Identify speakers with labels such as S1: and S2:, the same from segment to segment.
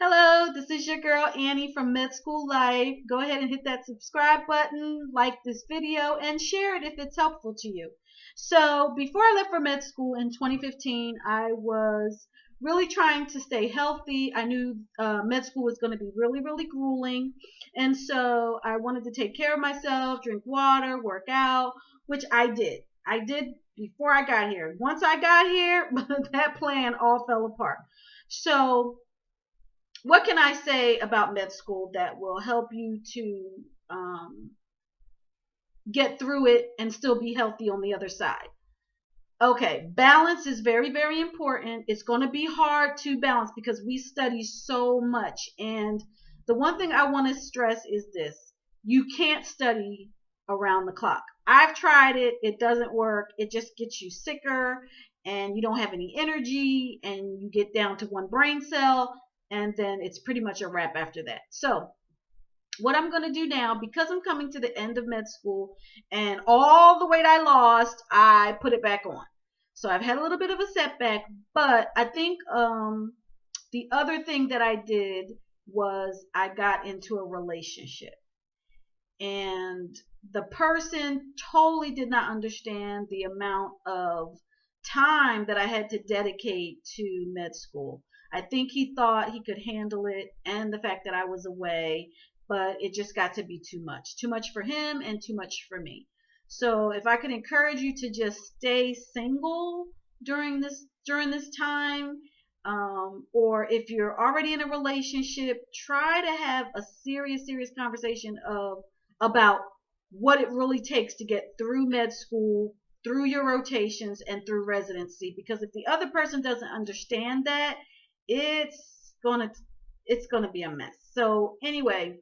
S1: Hello, this is your girl Annie from Med School Life. Go ahead and hit that subscribe button, like this video, and share it if it's helpful to you. So, before I left for med school in 2015, I was really trying to stay healthy. I knew med school was going to be really, really grueling. And so, I wanted to take care of myself, drink water, work out, which I did. I did before I got here. Once I got here, that plan all fell apart. So, what can I say about med school that will help you to get through it and still be healthy on the other side? Okay, balance is very, very important. It's going to be hard to balance because we study so much. And the one thing I want to stress is this: you can't study around the clock. I've tried it, it doesn't work. It just gets you sicker and you don't have any energy and you get down to one brain cell and then it's pretty much a wrap after that. So, what I'm going to do now, because I'm coming to the end of med school and all the weight I lost, I put it back on. So I've had a little bit of a setback, but I think the other thing that I did was I got into a relationship. And the person totally did not understand the amount of time that I had to dedicate to med school. I think he thought he could handle it and the fact that I was away, but it just got to be too much. Too much for him and too much for me. So if I could encourage you to just stay single during this time, or if you're already in a relationship, try to have a serious conversation about what it really takes to get through med school, through your rotations, and through residency. Because if the other person doesn't understand that, it's gonna it's gonna be a mess. So anyway,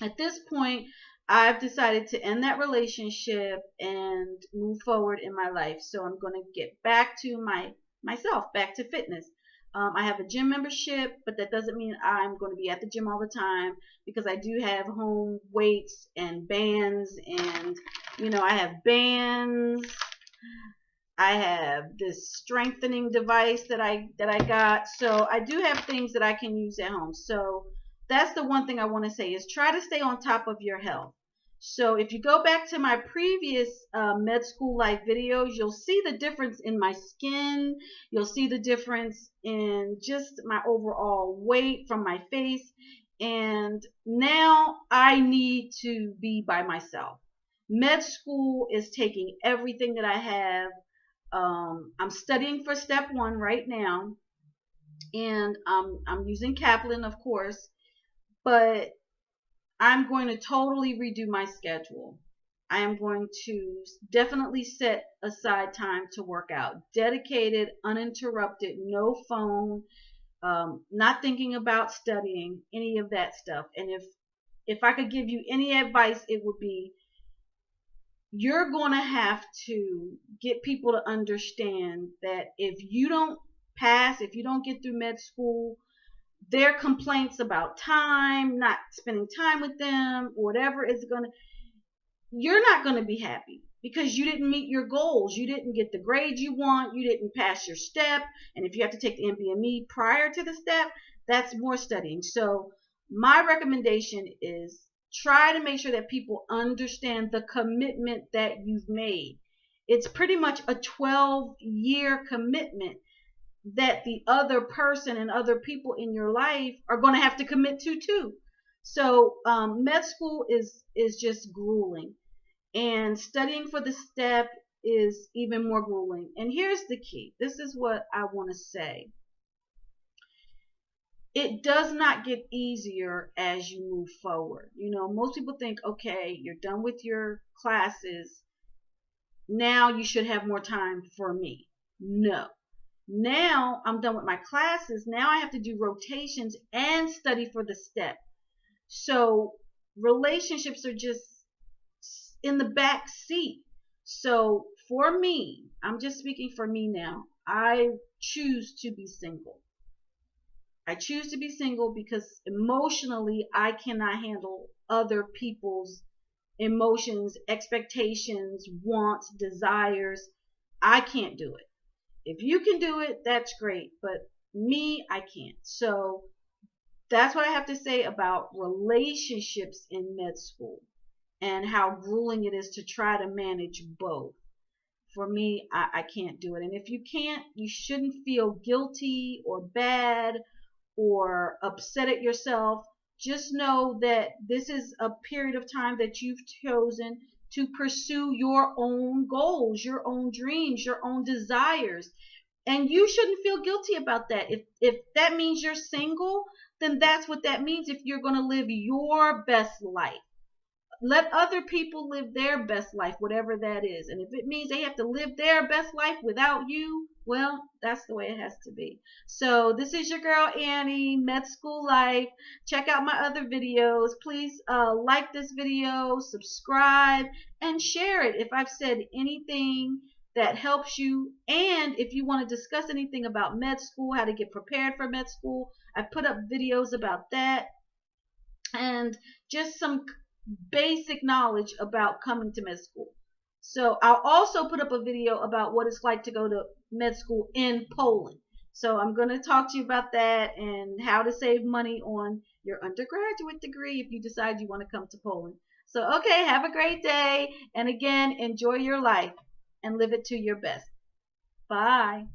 S1: at this point, I've decided to end that relationship and move forward in my life. So I'm going to get back to myself, back to fitness. I have a gym membership, but that doesn't mean I'm going to be at the gym all the time because I do have home weights and bands, and I have bands. I have this strengthening device that I got. So I do have things that I can use at home. So that's the one thing I want to say is try to stay on top of your health. So if you go back to my previous med school life videos, you'll see the difference in my skin. You'll see the difference in just my overall weight from my face. And now I need to be by myself. Med school is taking everything that I have. I'm studying for step one right now, and I'm using Kaplan, of course, but I'm going to totally redo my schedule. I am going to definitely set aside time to work out, dedicated, uninterrupted, no phone, not thinking about studying, any of that stuff. And if I could give you any advice, it would be you're going to have to get people to understand that if you don't pass, if you don't get through med school, their complaints about time, not spending time with them, whatever is going to, you're not going to be happy because you didn't meet your goals. You didn't get the grade you want. You didn't pass your step. And if you have to take the NBME prior to the step, that's more studying. So my recommendation is try to make sure that people understand the commitment that you've made. It's pretty much a 12-year commitment that the other person and other people in your life are going to have to commit to too. So med school is just grueling, and studying for the step is even more grueling. And here's the key. This is what I want to say. It does not get easier as you move forward. Most people think, okay, you're done with your classes. Now you should have more time for me. No. Now I'm done with my classes. Now I have to do rotations and study for the step. So relationships are just in the back seat. So for me, I'm just speaking for me now, I choose to be single. I choose to be single because emotionally I cannot handle other people's emotions, expectations, wants, desires. I can't do it. If you can do it, that's great. But me, I can't. So that's what I have to say about relationships in med school and how grueling it is to try to manage both. For me, I can't do it. And if you can't, you shouldn't feel guilty or bad or upset at yourself. Just know that this is a period of time that you've chosen to pursue your own goals, your own dreams, your own desires. And you shouldn't feel guilty about that. If that means you're single, then that's what that means if you're going to live your best life. Let other people live their best life, whatever that is. And if it means they have to live their best life without you, well, that's the way it has to be. So this is your girl Annie, Med School Life. Check out my other videos. Please like this video, subscribe, and share it if I've said anything that helps you. And if you want to discuss anything about med school, how to get prepared for med school, I put up videos about that. And just some basic knowledge about coming to med school. So I'll also put up a video about what it's like to go to med school in Poland. So I'm going to talk to you about that and how to save money on your undergraduate degree if you decide you want to come to Poland. So, okay, have a great day. And again, enjoy your life and live it to your best. Bye.